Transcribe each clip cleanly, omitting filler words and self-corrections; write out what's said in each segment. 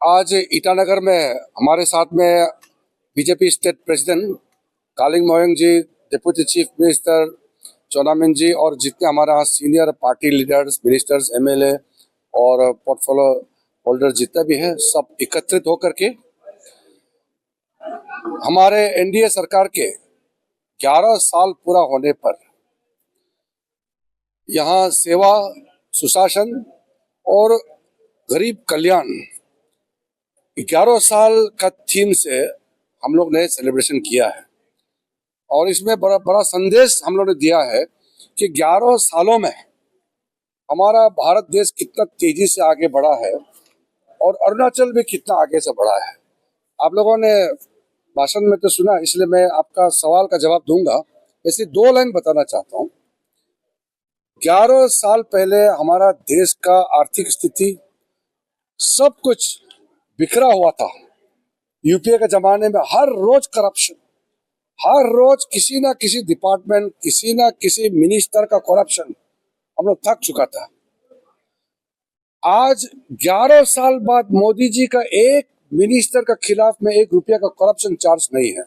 आज ईटानगर में हमारे साथ में BJP state president Kaling Moyong ji, deputy chief minister Chowna Mein ji और जितने हमारे यहाँ senior party leaders, ministers, MLA और पोर्टफोलियो होल्डर जितने भी हैं, सब एकत्रित होकर के हमारे एनडीए सरकार के 11 साल पूरा होने पर यहाँ सेवा, सुशासन और गरीब कल्याण 11 साल का थीम से हम लोग ने सेलिब्रेशन किया है। और इसमें बड़ा बड़ा संदेश हम लोग ने दिया है कि 11 सालों में हमारा भारत देश कितना तेजी से आगे बढ़ा है और अरुणाचल भी कितना आगे से बढ़ा है। आप लोगों ने भाषण में तो सुना, इसलिए मैं आपका सवाल का जवाब दूंगा। ऐसी 2 लाइन बताना चाहता हूँ। 11 साल पहले हमारा देश का आर्थिक स्थिति सब कुछ बिखरा हुआ था। यूपीए के जमाने में हर रोज करप्शन, हर रोज किसी ना किसी डिपार्टमेंट, किसी ना किसी मिनिस्टर का करप्शन, हम लोग थक चुका था। आज 11 साल बाद मोदी जी का एक मिनिस्टर का खिलाफ में 1 रुपया का करप्शन चार्ज नहीं है।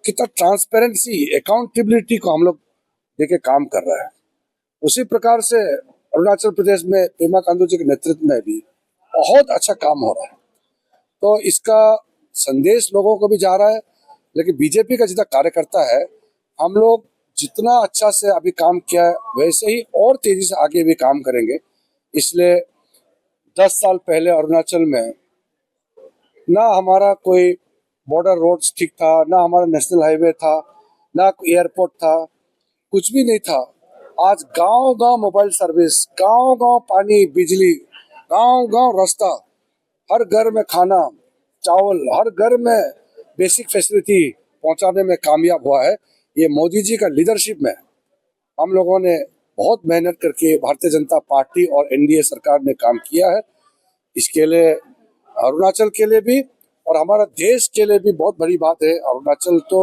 कितना ट्रांसपेरेंसी, अकाउंटेबिलिटी को हम लोग देके काम कर रहा है। उसी प्रकार से अरुणाचल प्रदेश में पेमा खांडू जी के नेतृत्व में भी बहुत अच्छा काम हो रहा है। तो इसका संदेश लोगों को भी जा रहा है। लेकिन बीजेपी का जितना कार्यकर्ता है, हम लोग जितना अच्छा से अभी काम किया है वैसे ही और तेजी से आगे भी काम करेंगे। इसलिए 10 साल पहले अरुणाचल में ना हमारा कोई बॉर्डर रोड्स ठीक था, ना हमारा नेशनल हाईवे था, ना एयरपोर्ट था, कुछ भी नहीं था। आज गांव-गांव मोबाइल सर्विस, गांव-गांव पानी, बिजली, गांव-गांव रास्ता, हर घर में खाना, चावल, हर घर में बेसिक फैसिलिटी पहुंचाने में कामयाब हुआ है। ये मोदी जी का लीडरशिप में हम लोगों ने बहुत मेहनत करके भारतीय जनता पार्टी और एनडीए सरकार ने काम किया है। इसके लिए अरुणाचल के लिए भी और हमारा देश के लिए भी बहुत बड़ी बात है। अरुणाचल तो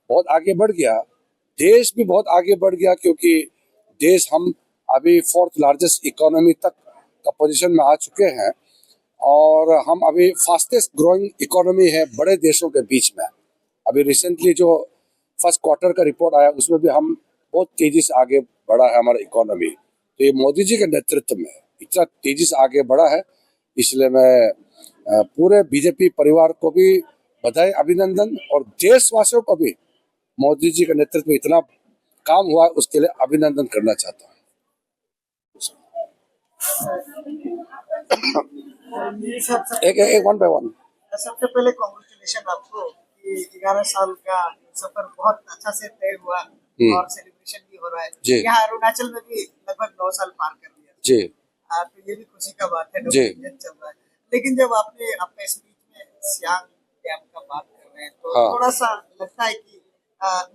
बहुत आगे बढ़ गया, देश भी बहुत आगे बढ़ गया, क्योंकि देश हम अभी 4th लार्जेस्ट इकोनॉमी तक का पोजीशन में आ चुके हैं और हम अभी फास्टेस्ट ग्रोइंग इकोनॉमी है बड़े देशों के बीच में। अभी रिसेंटली जो फर्स्ट क्वार्टर का रिपोर्ट आया उसमें भी हम बहुत तेजी से आगे बढ़ा है हमारा इकोनॉमी। तो ये मोदी जी के नेतृत्व में इतना तेजी से आगे बढ़ा है। इसलिए मैं पूरे बीजेपी परिवार को भी बधाई, अभिनंदन और देशवासियों को भी मोदी जी के नेतृत्व में इतना काम हुआ है उसके लिए अभिनंदन करना चाहता हूँ। एक वन बाय वन। सबसे पहले कांग्रेचुलेशन आपको कि 11 साल का सफर बहुत अच्छा से तय हुआ और सेलिब्रेशन भी हो रहा है। यहाँ अरुणाचल में भी लगभग 9 साल पार कर लिया जी। तो ये भी खुशी का बात है, चल रहा है। लेकिन जब आपने अपने स्पीच में सियांग डैम का बात कर रहे हैं तो थोड़ा सा लगता है कि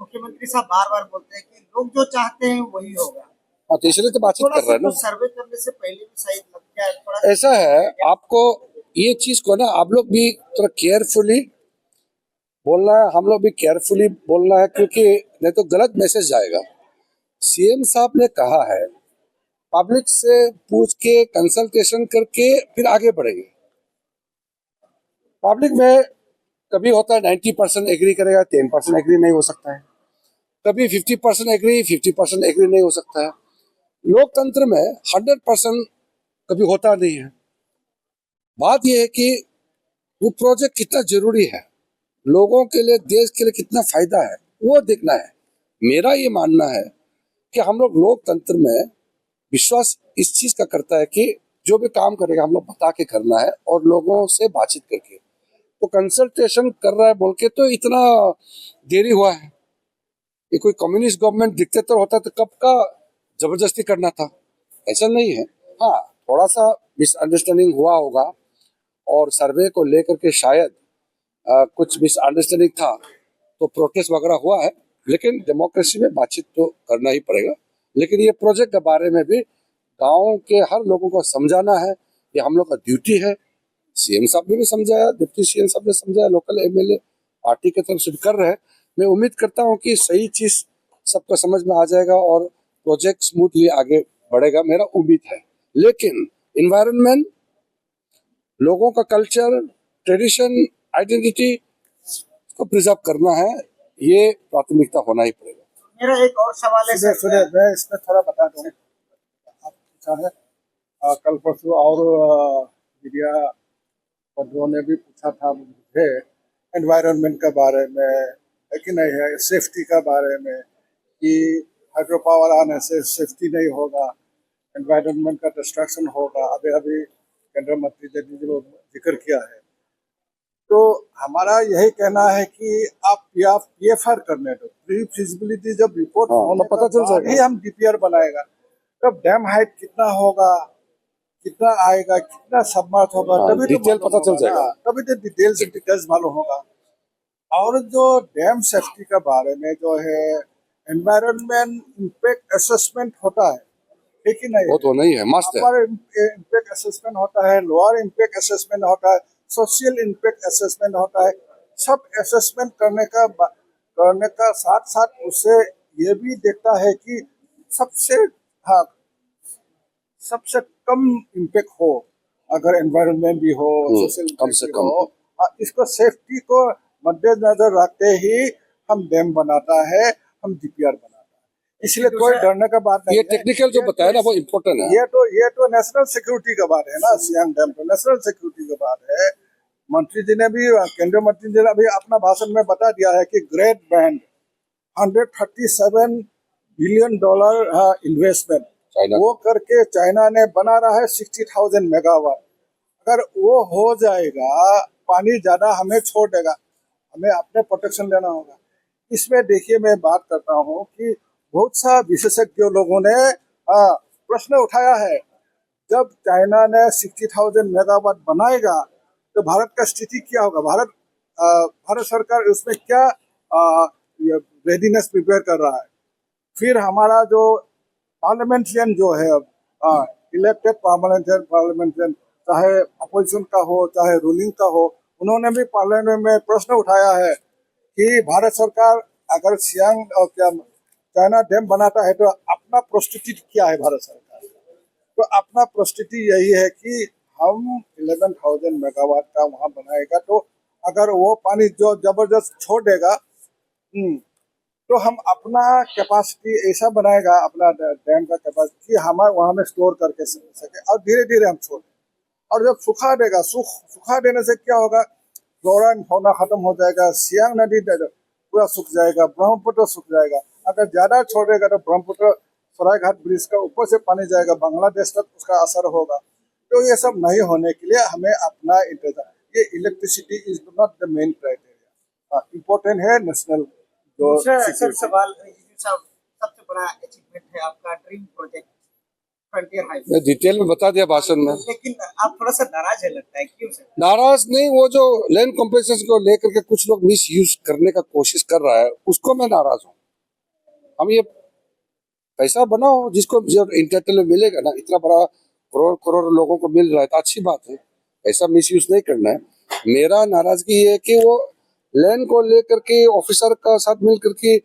मुख्यमंत्री साहब बार-बार बोलते हैं कि लोग जो चाहते हैं वही होगा। तो इसलिए तो बातचीत कर रहे हैं ना। सर्वे करने से पहले भी शायद लग गया है थोड़ा। ऐसा है, आपको ये चीज को ना आप लोग भी थोड़ा केयरफुली बोलना है, हम लोग भी केयरफुली बोलना है, क्योंकि नहीं तो गलत मैसेज जाएगा। सीएम साहब ने कहा है पब्लिक से पूछ के कंसल्टेशन करके फिर आगे बढ़ेंगे। पब्लिक में कभी होता है 90% एग्री करेगा, 10% एग्री नहीं हो सकता है। कभी 50% एग्री, 50% एग्री नहीं हो सकता है। लोकतंत्र में 100% कभी होता नहीं है। बात यह है कि वो प्रोजेक्ट कितना जरूरी है, लोगों के लिए, देश के लिए कितना फायदा है, वो देखना है। मेरा ये मानना है कि हम लोग लोकतंत्र में विश्वास इस चीज का करता है कि जो भी काम करेगा हम लोग बता के करना है और लोगों से बातचीत करके। तो कंसल्टेशन कर रहा है बोल के तो इतना देरी हुआ है। ये कोई कम्युनिस्ट गवर्नमेंट डिक्टेटर होता तो कब का जबरदस्ती करना था, ऐसा नहीं है। हाँ, थोड़ा सा मिसअंडरस्टैंडिंग हुआ होगा और सर्वे को लेकर के शायद कुछ मिसअंडरस्टैंडिंग था तो प्रोटेस्ट वगैरह हुआ है। लेकिन डेमोक्रेसी में बातचीत तो करना ही पड़ेगा। लेकिन ये प्रोजेक्ट के बारे में भी गाँव के हर लोगों को समझाना है, ये हम लोग का ड्यूटी है। सीएम साहब ने भी समझाया, डिप्टी सीएम साहब ने समझाया, लोकल एमएलए पार्टी की तरफ से कर रहे हैं। मैं उम्मीद करता हूँ कि सही चीज सबको समझ में आ जाएगा और प्रोजेक्ट स्मूथली आगे बढ़ेगा, मेरा उम्मीद है। लेकिन इन्वायरमेंट लोगों का कल्चर, ट्रेडिशन, आइडेंटिटी को प्रिजर्व करना है, ये प्राथमिकता होना ही पड़ेगा। मेरा एक और सवाल है सर। सुनिए, मैं इसमें थोड़ा बता दूं। आप पूछा है, कल परसों और मीडिया पत्रों ने भी पूछा था मुझे एनवायरनमेंट के बारे में, है कि नहीं है, सेफ्टी के बारे में, कि हाइड्रो पावर आने से सेफ्टी नहीं होगा, एनवायरनमेंट का डिस्ट्रक्शन होगा। अभी अभी केंद्रीय मंत्री जी ने जो जिक्र किया है, तो हमारा यही कहना है कि आप पीएफआर करने दो, प्री फिजिबिलिटी जब रिपोर्ट होने तो पता चल बाद ही जाएगा। हम डीपीआर बनाएगा। तब डैम हाइट कितना होगा, कितना आएगा, कितना सबमर्ज होगा, तभी तो डिटेल पता चल जाएगा। तभी तो डिटेल्स मालूम होगा। और जो डैम सेफ्टी के बारे में जो है एनवायरनमेंट इम्पैक्ट असेसमेंट होता है, ठीक ही नहीं, वो तो नहीं है, मस्त है। अपर इम्पैक्ट असेसमेंट होता है, लोअर इम्पैक्ट असेसमेंट होता है, सोशल इम्पैक्ट असेसमेंट होता है। सब असेसमेंट करने का साथ साथ उससे ये भी देखता है कि सबसे, हाँ, सबसे कम इम्पैक्ट हो, अगर एनवायरनमेंट भी हो, सोशल कम से कम हो। इसको सेफ्टी को मद्देनजर रखते ही हम डैम बनाता है, हम डीपीआर बनाता है। इसलिए कोई डरने का बात नहीं ये है। टेक्निकल जो बताया ना वो इम्पोर्टेंट है। ये तो नेशनल सिक्योरिटी का बात है ना, सियांग डैम तो नेशनल सिक्योरिटी का बात है। मंत्री जी ने भी, केंद्रीय मंत्री जी ने भी अपना भाषण में बता दिया है कि ग्रेट बैंड $137 बिलियन इन्वेस्टमेंट वो करके चाइना ने बना रहा है 60,000 मेगावाट। अगर वो हो जाएगा, पानी ज्यादा हमें छोड़ देगा, हमें अपने प्रोटेक्शन लेना होगा। इसमें देखिए, मैं बात करता हूँ कि बहुत सा विशेषज्ञ लोगों ने प्रश्न उठाया है, जब चाइना ने 60,000 मेगावाट बनाएगा तो भारत का स्थिति क्या होगा। भारत सरकार उसमें क्या रेडीनेस प्रिपेयर कर रहा है। फिर हमारा जो पार्लियामेंट्रियन जो है, इलेक्टेड पार्लियामेंट्रियन, चाहे अपोजिशन का हो चाहे रूलिंग का हो, उन्होंने भी पार्लियामेंट में प्रश्न उठाया है कि भारत सरकार अगर सियांग और क्या चाइना डैम बनाता है तो अपना प्रोस्टिट्यूट क्या है भारत सरकार। तो अपना प्रोस्टिट्यूट यही है कि हम 11,000 मेगावाट का वहाँ बनाएगा, तो अगर वो पानी जो जबरदस्त छोड़ देगा, तो हम अपना कैपेसिटी ऐसा बनाएगा, अपना डैम का कैपेसिटी हमारे वहाँ में स्टोर करके सके, और धीरे धीरे हम छोड़। और जब सुखा देगा, सुखा देने से क्या होगा, फ्लोरा एंड फौना खत्म हो जाएगा, सियांग नदी पूरा सूख जाएगा, ब्रह्मपुत्र सूख जाएगा। अगर ज्यादा छोड़ेगा तो ब्रह्मपुत्र सरायघाट ब्रिज का ऊपर से पानी जाएगा, बांग्लादेश तक उसका असर होगा। तो ये सब नहीं होने के लिए हमें अपना इंतजाम, ये electricity is not the main criteria, important है नेशनल जो सवाल। सबसे बड़ा अचीवमेंट है आपका ड्रीम प्रोजेक्ट फ्रंटियर हाईवे। मैं डिटेल में बता दिया भाषण में। लेकिन आप थोड़ा सा नाराज है लगता है, क्यों सर? नाराज नहीं, वो जो लैंड कॉम्पेंसेशन को लेकर के कुछ लोग मिस यूज करने का कोशिश कर रहा है, उसको मैं नाराज हूँ। हम ये पैसा बनाओ जिसको इंटरटेनमेंट मिलेगा ना, इतना बड़ा करोड़ करोड़ लोगों को मिल रहा है तो अच्छी बात है, ऐसा मिस यूज नहीं करना है। मेरा नाराजगी ये है कि वो लैंड को लेकर के ऑफिसर का साथ मिल करके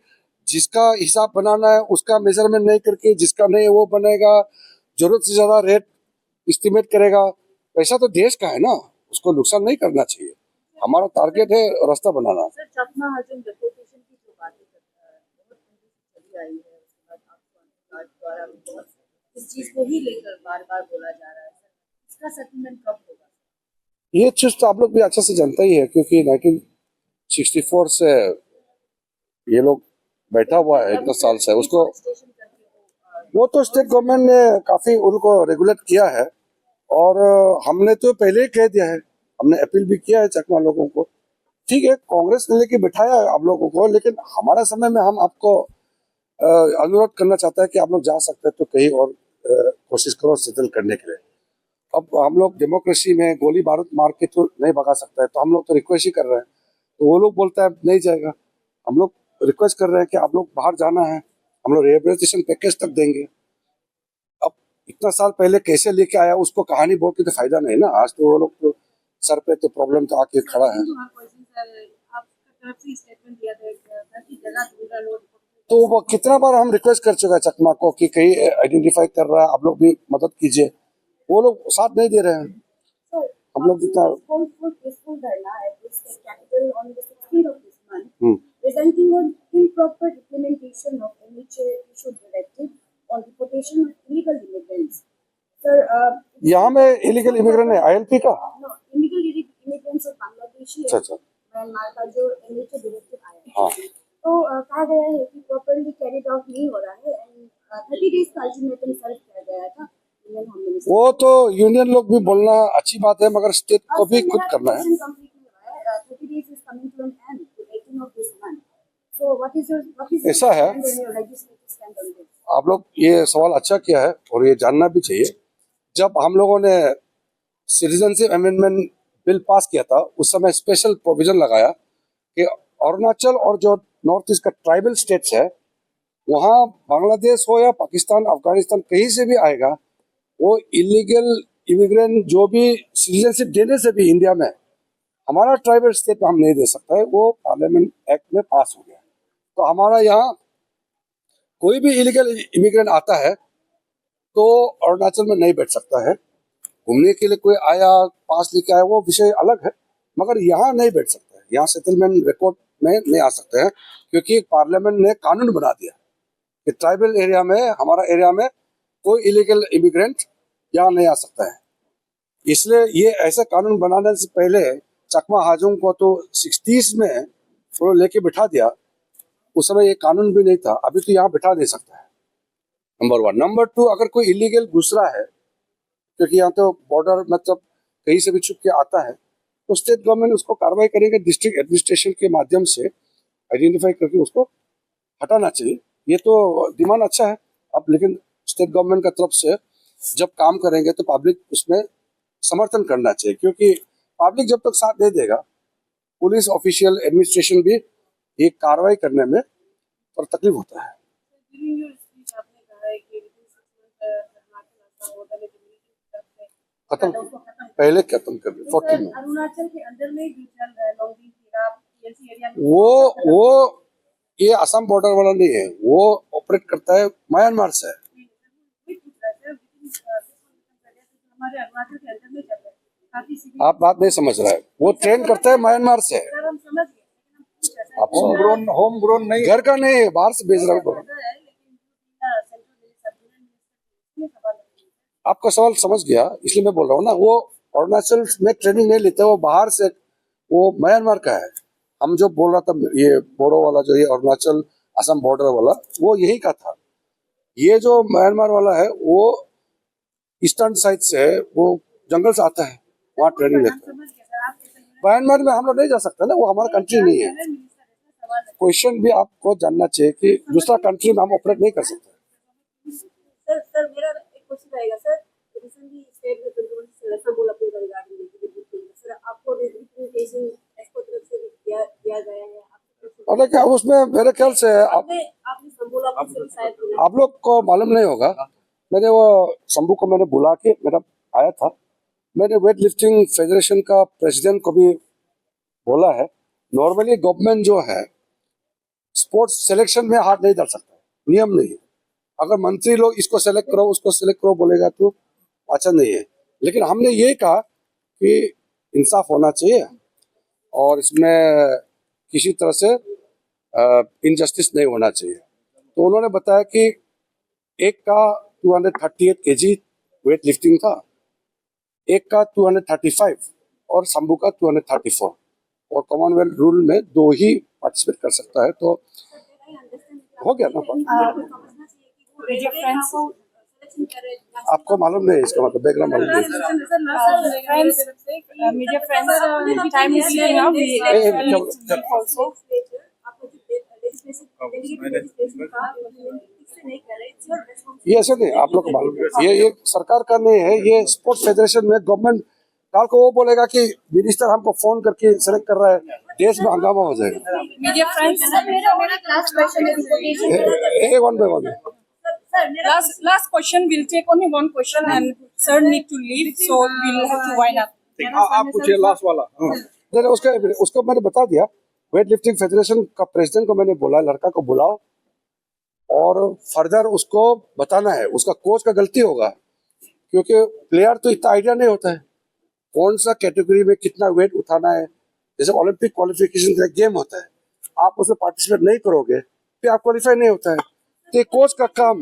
जिसका हिसाब बनाना है उसका मेजरमेंट नहीं करके, जिसका नहीं वो बनेगा, जरूरत से ज्यादा रेट एस्टिमेट करेगा। पैसा तो देश का है ना, उसको नुकसान नहीं करना चाहिए। हमारा टारगेट है रास्ता बनाना। सर, चकमा हजम डेपोटेशन की जो बातें बहुत चली आई है, उसके बाद आपको द्वारा भी बहुत इस चीज को ही लेकर बार बार बोला जा रहा है, इसका सेटलमेंट कब होगा? ये चीज तो आप लोग भी अच्छा से जानता ही है, क्योंकि 1964 से ये लोग बैठा हुआ है, इतना साल से उसको, वो तो स्टेट गवर्नमेंट ने काफी उनको रेगुलेट किया है, और हमने तो पहले ही कह दिया है, हमने अपील भी किया है चकमा लोगों को। ठीक है, कांग्रेस ने लेके बिठाया है आप लोगों को, लेकिन हमारा समय में हम आपको अनुरोध करना चाहता है कि आप लोग जा सकते हैं तो कहीं और कोशिश करो सेटल करने के लिए। अब हम लोग डेमोक्रेसी में गोली बारूद मार के तो नहीं भगा सकते हैं, तो हम लोग तो रिक्वेस्ट ही कर रहे हैं। तो वो लोग बोलता है नहीं जाएगा, हम लोग रिक्वेस्ट कर रहे हैं कि आप लोग बाहर जाना है, हम लोग रिहेबिलिटेशन पैकेज तक देंगे। अब इतना साल पहले कैसे लेके आया उसको कहानी बोल के तो फायदा नहीं ना। आज तो वो लोग तो सर पे तो प्रॉब्लम तो आके खड़ा है। तो वो कितना बार हम रिक्वेस्ट कर चुके हैं चकमा को कि कहीं आइडेंटिफाई कर रहा है, आप लोग भी मदद कीजिए, वो लोग साथ नहीं दे रहे हैं। हम लोग जितना peaceful dharna at this capital on the 16th of this month, presenting on improper implementation of NHA issued directive on deportation of illegal immigrants. Sir, यहाँ में इलीगल इमिग्रेंट है ILP का। no, illegal immigrants of Bangladeshi अच्छा and अच्छा Myanmar का जो NHA directive आया है, हाँ तो कहा गया है कि प्रॉपरली कैरिड आउट नहीं हो रहा है एंड 30 डेज का अल्टीमेटम सर्व किया गया था इंडियन होम मिनिस्टर। वो तो यूनियन लोग भी बोलना अच्छी बात है, मगर स्टेट को भी खुद करना है। 30 days is coming to an end to 18 of this month. So what is your ऐसा है। stand on your legislative stand on this? आप लोग ये सवाल अच्छा किया है और ये जानना भी चाहिए। जब हम लोगों ने सिटीजनशिप अमेंडमेंट बिल पास किया था, उस समय स्पेशल प्रोविजन लगाया कि अरुणाचल और जो नॉर्थ ईस्ट का ट्राइबल स्टेट्स है, वहाँ बांग्लादेश हो या पाकिस्तान, अफगानिस्तान, कहीं से भी आएगा, वो इलीगल इमिग्रेंट जो भी सिटीजनशिप देने से भी इंडिया में हमारा ट्राइबल स्टेट में हम नहीं दे सकता है। वो पार्लियामेंट एक्ट में पास हो गया। तो हमारा यहाँ कोई भी इलीगल इमिग्रेंट आता है तो अरुणाचल में नहीं बैठ सकता है। घूमने के लिए कोई आया, पास लेके आया, वो विषय अलग है, मगर यहाँ नहीं बैठ सकता है। यहाँ सेटलमेंट रिकॉर्ड में नहीं आ सकते हैं, क्योंकि पार्लियामेंट ने कानून बना दिया कि ट्राइबल एरिया में, हमारा एरिया में कोई इलीगल इमिग्रेंट यहाँ नहीं आ सकता है। इसलिए ये ऐसा कानून बनाने से पहले चकमा हाजों को तो 60s में वो लेके बिठा दिया। उस समय ये कानून भी नहीं था, अभी तो यहाँ बिठा दे सकता है, नंबर 1। नंबर 2, अगर कोई इलीगल घुसरा है, क्योंकि यहाँ तो बॉर्डर मतलब कहीं से भी छुप के आता है, तो स्टेट गवर्नमेंट उसको कार्रवाई करेंगे, डिस्ट्रिक्ट एडमिनिस्ट्रेशन के माध्यम से आइडेंटिफाई करके उसको हटाना चाहिए। ये तो डिमांड अच्छा है अब, लेकिन स्टेट गवर्नमेंट का तरफ से जब काम करेंगे तो पब्लिक उसमें समर्थन करना चाहिए, क्योंकि पब्लिक जब तक साथ नहीं देगा, पुलिस ऑफिशियल एडमिनिस्ट्रेशन भी ये कार्रवाई करने में और तकलीफ होता है। खत्म, पहले खत्म कर दे 14 में। अरुणाचल के अंदर में जो चल रहा है लॉन्गडिंग PLC एरिया में, वो ये असम बॉर्डर वाला नहीं है, वो ऑपरेट करता है म्यांमार से। हमारे अरुणाचल के अंदर में चल रहा है, काफी आप बात नहीं समझ रहा है, वो ट्रेन करता है म्यांमार से। सर हम समझ गए, आप होम ग्रोन नहीं, घर का नहीं है, बाहर से भेज रहा हूँ। आपका सवाल समझ गया, इसलिए मैं बोल रहा हूँ ना, वो अरुणाचल में ट्रेनिंग नहीं लेते, वो बाहर से, वो म्यांमार का है। हम जो बोल रहा था, ये बोडो वाला जो ये अरुणाचल असम बॉर्डर वाला, वो यही का था। ये जो म्यांमार वाला है, वो ईस्टर्न साइड से है, वो जंगल से आता है, वहाँ ट्रेनिंग लेता है। म्यांमार में हम लोग नहीं जा सकते ना, वो हमारा कंट्री नहीं है। क्वेश्चन भी आपको जानना चाहिए कि दूसरा कंट्री में हम ऑपरेट नहीं कर सकते। सर मेरा एक क्वेश्चन रहेगा सर, रिसेंटली स्टेट गवर्नमेंट से बोला पूरा रिगार्डिंग सर, आपको रिप्रेजेंटेशन एक्सपो तरफ से दिया गया है, और क्या उसमें मेरे ख्याल से आपने संबोला से शायद आप लोग को मालूम नहीं होगा, मैंने वो शंभू को मैंने बुला के, मेरा आया था, मैंने वेट लिफ्टिंग फेडरेशन का प्रेसिडेंट को भी बोला है, नॉर्मली गवर्नमेंट जो है स्पोर्ट्स सिलेक्शन में हाथ नहीं डाल सकता, नियम नहीं है। अगर मंत्री लोग इसको सेलेक्ट करो, उसको सेलेक्ट करो बोलेगा तो अच्छा नहीं है। लेकिन हमने ये कहा कि इंसाफ होना चाहिए और इसमें किसी तरह से इनजस्टिस नहीं होना चाहिए। तो उन्होंने बताया कि एक का 238 kg वेट लिफ्टिंग था, एक का 235 और शंभू का 234, और कॉमनवेल्थ रूल में 2 ही पार्टिसिपेट कर सकता है, तो हो गया ना। आपको मालूम नहीं इसका मतलब बैकग्राउंड मालूम नहीं। ये ऐसे नहीं, आप लोग को मालूम है, ये सरकार का नहीं है, ये स्पोर्ट्स फेडरेशन में गवर्नमेंट काल को वो बोलेगा कि मिनिस्टर हमको फोन करके सेलेक्ट कर रहा है, देश में हंगामा हो जाएगा। मीडिया फ्रेंड्स, मेरा लास्ट क्वेश्चन है, one by one. Last question. We'll take only one question, and sir need to leave, so we'll have to wind up. आप पूछिए लास्ट वाला। नहीं, उसको मैंने बता दिया, वेट लिफ्टिंग फेडरेशन का प्रेसिडेंट को मैंने बोला, लड़का को बुलाओ और फर्दर उसको बताना है, उसका कोच का गलती होगा, क्योंकि प्लेयर तो इतना आइडिया नहीं होता है, कौन सा कैटेगरी में कितना वेट उठाना है। जैसे ओलंपिक क्वालिफिकेशन का गेम होता है, आप उसमें पार्टिसिपेट नहीं करोगे फिर आप क्वालिफाई नहीं होता है। तो कोच का काम